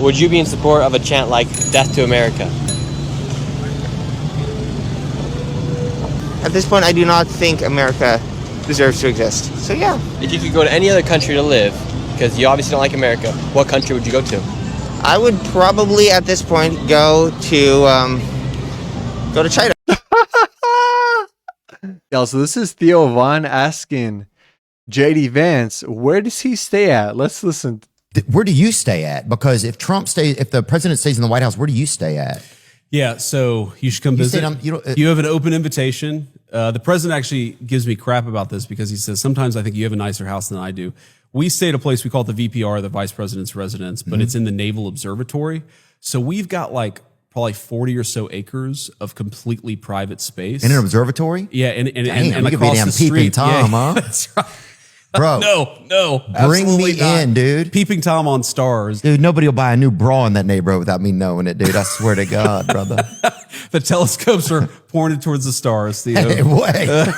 Would you be in support of a chant like "Death to America"? At this point, I do not think America deserves to exist. So yeah. If you could go to any other country to live, because you obviously don't like America, what country would you go to? I would probably, at this point, go to China. Y'all, so this is Theo Vaughn asking JD Vance, where does he stay at? Let's listen. Where do you stay at? Because if the president stays in the White House, where do you stay at? Yeah, so you should come visit. You have an open invitation. The president actually gives me crap about this because he says, sometimes I think you have a nicer house than I do. We stay at a place, we call it the VPR, the Vice President's Residence, but it's in the Naval Observatory. So we've got like probably 40 or so acres of completely private space. In an observatory? Yeah, and you could be across damn the street. Peeping Tom, yeah, huh? That's right. Bro, no, bring me not. in, dude. Peeping Tom on stars. Dude, nobody will buy a new bra in that neighborhood without me knowing it, dude. I swear to God, brother. The telescopes are pointed towards the stars, Theo. Hey, wait.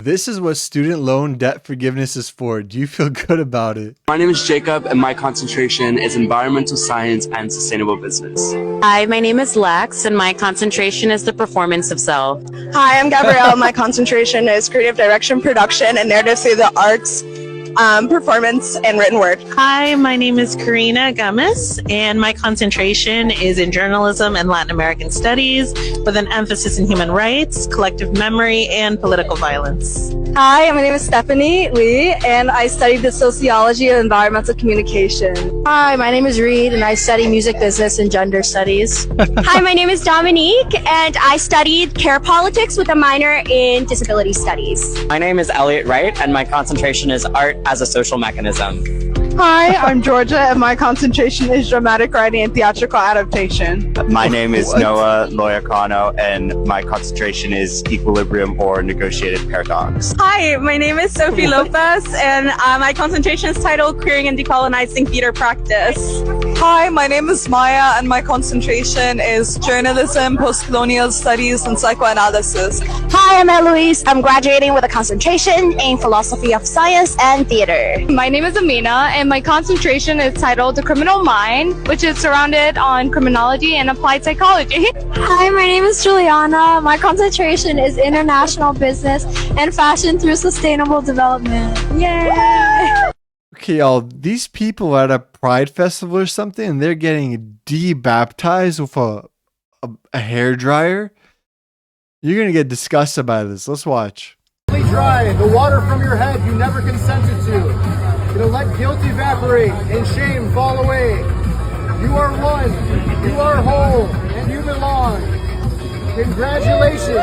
This is what student loan debt forgiveness is for. Do you feel good about it? My name is Jacob, and my concentration is environmental science and sustainable business. Hi, my name is Lex, and my concentration is the performance of self. Hi, I'm Gabrielle. My concentration is creative direction, production, and narrative through the arts, performance, and written word. Hi, my name is Karina Gomez, and my concentration is in journalism and Latin American studies, with an emphasis in human rights, collective memory, and political violence. Hi, my name is Stephanie Lee, and I studied the sociology of environmental communication. Hi, my name is Reed, and I study music business and gender studies. Hi, my name is Dominique, and I studied care politics with a minor in disability studies. My name is Elliot Wright, and my concentration is art as a social mechanism. Hi, I'm Georgia, and my concentration is dramatic writing and theatrical adaptation. My name is Noah Loyacano, and my concentration is equilibrium or negotiated paradox. Hi, my name is Sophie Lopez, and my concentration is titled Queering and Decolonizing Theater Practice. Hi, my name is Maya, and my concentration is journalism, post-colonial studies, and psychoanalysis. Hi, I'm Eloise. I'm graduating with a concentration in philosophy of science and theater. My name is Amina, and my concentration is titled The Criminal Mind, which is surrounded on criminology and applied psychology. Hi, my name is Juliana. My concentration is international business and fashion through sustainable development. Yay! Okay, y'all, these people are at a pride festival or something, and they're getting debaptized with a hairdryer. You're going to get disgusted by this. Let's watch. Dry the water from your head you never consented to. It'll let guilt evaporate and shame fall away. You are one, you are whole, and you belong. Congratulations.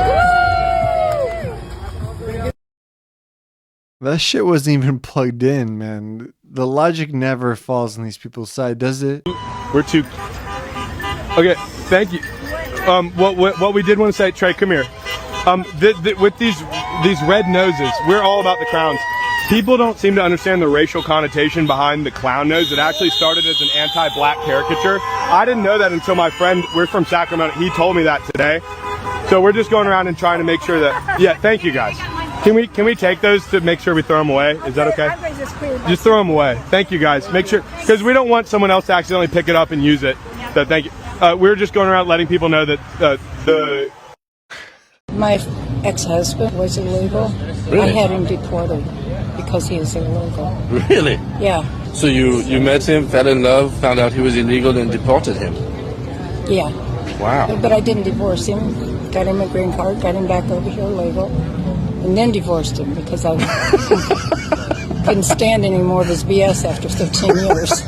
That shit wasn't even plugged in, man. The logic never falls on these people's side, does it? We're too... Okay, thank you. What we did want to say, Trey, come here. With these red noses, we're all about the clowns. People don't seem to understand the racial connotation behind the clown nose. It actually started as an anti-black caricature. I didn't know that until my friend, we're from Sacramento, he told me that today. So we're just going around and trying to make sure that, yeah, thank you guys. Can we take those to make sure we throw them away? Is that okay? Just throw them away. Thank you guys. Make sure, because we don't want someone else to accidentally pick it up and use it. So thank you. We're just going around letting people know that My ex-husband was illegal. Really? I had him deported because he is illegal. Really? Yeah. So you met him, fell in love, found out he was illegal, and deported him? Yeah. Wow. But I didn't divorce him. Got him a green card, got him back over here legal, and then divorced him because I couldn't stand any more of his BS after 13 years.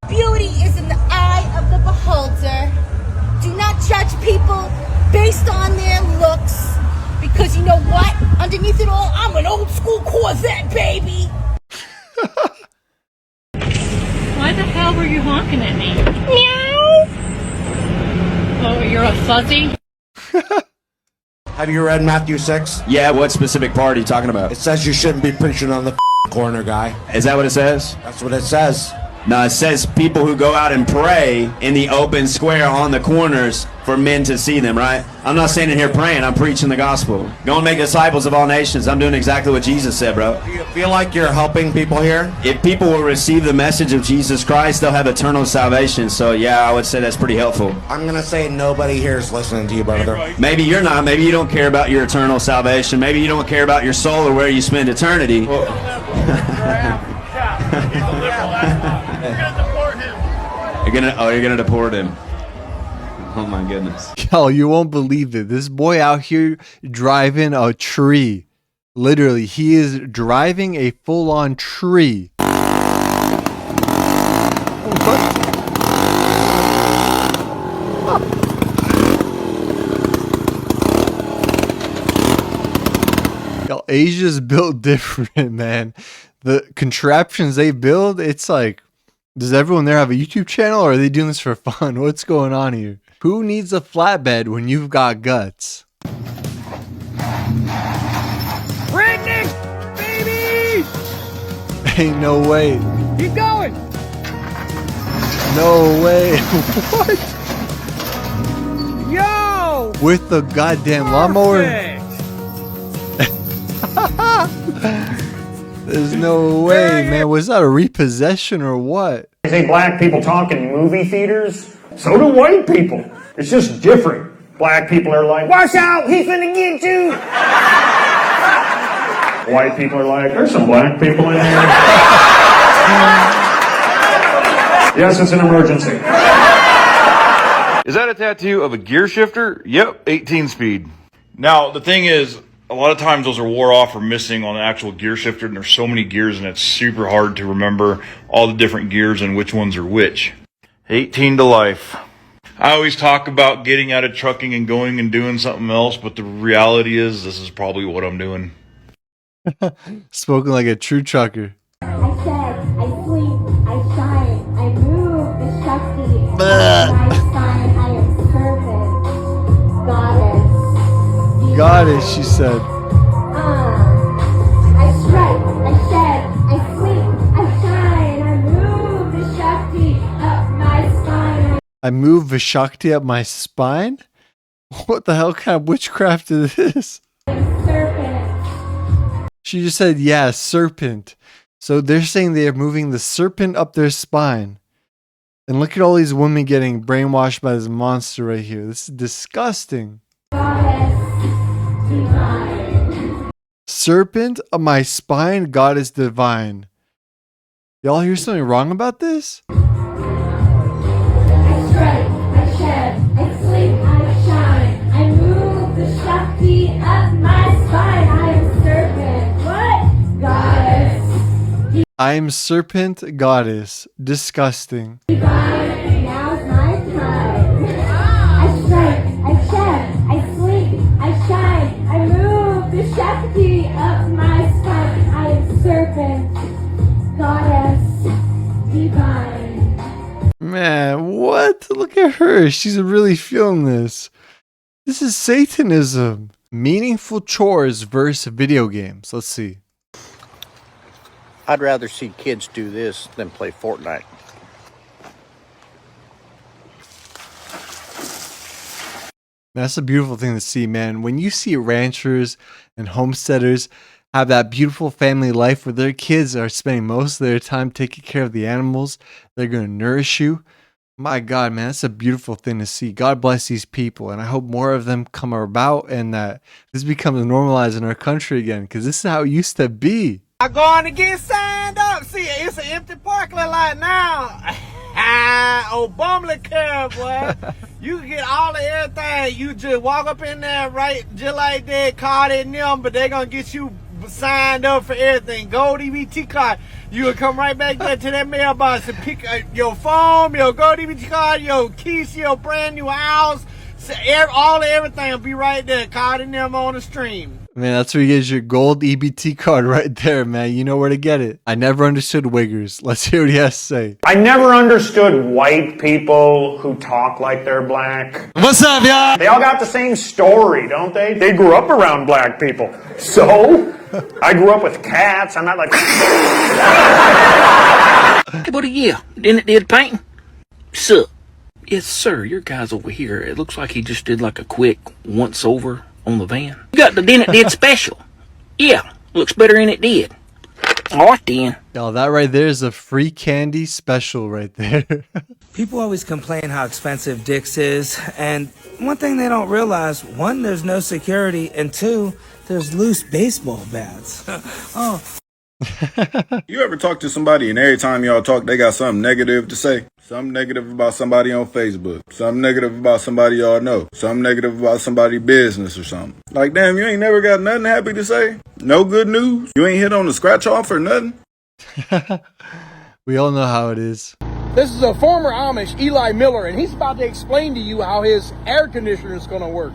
Beauty is in the eye of the beholder. Do not judge people based on their looks, because you know what? Underneath it all, I'm an old school Corvette, baby. Why the hell were you honking at me? Meow. Oh, you're a fuzzy? Have you read Matthew 6? Yeah, what specific part are you talking about? It says you shouldn't be preaching on the corner, guy. Is that what it says? That's what it says. No, it says people who go out and pray in the open square on the corners for men to see them, right? I'm not standing here praying. I'm preaching the gospel. Go and make disciples of all nations. I'm doing exactly what Jesus said, bro. Do you feel like you're helping people here? If people will receive the message of Jesus Christ, they'll have eternal salvation. So, yeah, I would say that's pretty helpful. I'm going to say nobody here is listening to you, brother. Maybe you're not. Maybe you don't care about your eternal salvation. Maybe you don't care about your soul or where you spend eternity. You're gonna deport him. Oh my goodness. Yo, you won't believe it. This boy out here driving a tree. Literally, he is driving a full-on tree. What? Yo, Asia's built different, man. The contraptions they build, it's like, does everyone there have a YouTube channel or are they doing this for fun? What's going on here? Who needs a flatbed when you've got guts? Redneck, baby! Ain't no way. Keep going! No way. What? Yo! With the goddamn lawnmower? There's no way, man. Was that a repossession or what? They say black people talk in movie theaters. So do white people. It's just different. Black people are like, watch out, he's finna get you. White people are like, there's some black people in here. Yes, it's an emergency. Is that a tattoo of a gear shifter? Yep, 18 speed. Now, the thing is, a lot of times those are wore off or missing on the actual gear shifter, and there's so many gears and it's super hard to remember all the different gears and which ones are which. 18 to life. I always talk about getting out of trucking and going and doing something else, but the reality is this is probably what I'm doing. Spoken like a true trucker. I said, I sleep, I shine, I move, the Shakti, my sign, I am serpent, goddess. Goddess, she said. I strike, I shed, I sleep, I shine, I move, the Shakti up my spine. I move Vishakti up my spine? What the hell kind of witchcraft is this? Serpent. She just said, yeah, serpent. So they're saying they are moving the serpent up their spine. And look at all these women getting brainwashed by this monster right here. This is disgusting. Divine. Serpent of my spine, goddess divine. Y'all hear something wrong about this? I strike, I shed, I sleep, I shine, I move the Shakti up my spine. I am serpent. What? Goddess. I am serpent, goddess. Disgusting. Divine. Now's my time. I strike, I shed, I sleep, I shine, I move the Shakti up my spine. I am serpent. Goddess. Divine. Man, what? Look at her. She's really feeling this. This is Satanism. Meaningful chores versus video games. Let's see. I'd rather see kids do this than play Fortnite. That's a beautiful thing to see, man. When you see ranchers and homesteaders have that beautiful family life where their kids are spending most of their time taking care of the animals, they're going to nourish you. My God, man, that's a beautiful thing to see. God bless these people, and I hope more of them come about and that this becomes normalized in our country again, because this is how it used to be. I'm going to get signed up. See, it's an empty parking lot now. Oh, bumbling curve, boy. You can get all of everything. You just walk up in there, right, just like that, card in them, but they're going to get you signed up for everything. Gold EBT card. You will come right back there to that mailbox and pick your phone, your gold EBT card, your keys to your brand new house. So all of everything will be right there, card in them on the stream. Man, that's where you get your gold EBT card right there, man. You know where to get it. I never understood wiggers. Let's hear what he has to say. I never understood white people who talk like they're black. What's up, y'all? They all got the same story, don't they? They grew up around black people. So? I grew up with cats. I'm not like... Hey, buddy, yeah. Didn't it did painting? Sup? Yes, sir. Your guy's over here. It looks like he just did like a quick once over on the van. You got the Didn't It Did special. Yeah, looks better than it did. All right, then. Y'all, that right there is a free candy special right there. People always complain how expensive Dick's is, and one thing they don't realize, one, there's no security, and two, there's loose baseball bats. Oh. You ever talk to somebody and every time y'all talk, they got something negative to say? Something negative about somebody on Facebook. Something negative about somebody y'all know. Something negative about somebody's business or something. Like, damn, you ain't never got nothing happy to say? No good news? You ain't hit on the scratch off or nothing? We all know how it is. This is a former Amish, Eli Miller, and he's about to explain to you how his air conditioner is going to work.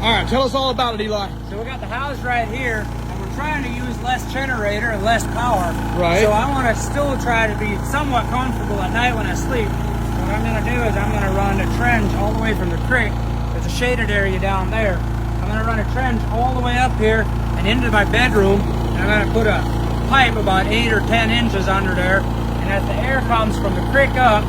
All right, tell us all about it, Eli. So we got the house right here, and we're trying to use less generator and less power. Right. So I want to still try to be somewhat comfortable at night when I sleep. So what I'm going to do is I'm going to run a trench all the way from the creek. There's a shaded area down there. I'm going to run a trench all the way up here and into my bedroom, and I'm going to put a pipe about 8 or 10 inches under there. And as the air comes from the creek up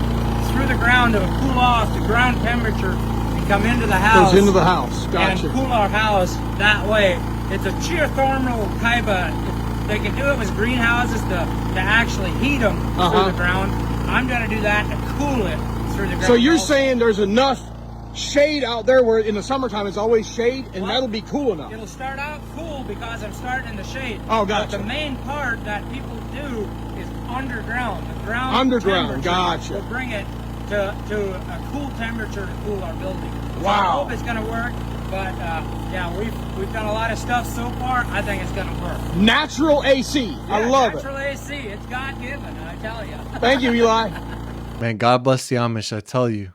through the ground, it'll cool off to ground temperature and come into the house. Goes into the house. Gotcha. And cool our house that way. It's a geothermal type of. They can do it with greenhouses to actually heat them through the ground. I'm going to do that to cool it through the ground. So you're saying there's enough shade out there where in the summertime it's always shade, and that'll be cool enough. It'll start out cool because I'm starting in the shade. Oh, gotcha. But the main part that people do is underground. The ground Underground, temperature gotcha. will bring it to a cool temperature to cool our building. So Wow. I hope it's going to work, but yeah, we've done a lot of stuff so far. I think it's going to work. Natural AC. I love Natural AC. It's God-given, I tell you. Thank you, Eli. Man, God bless the Amish, I tell you.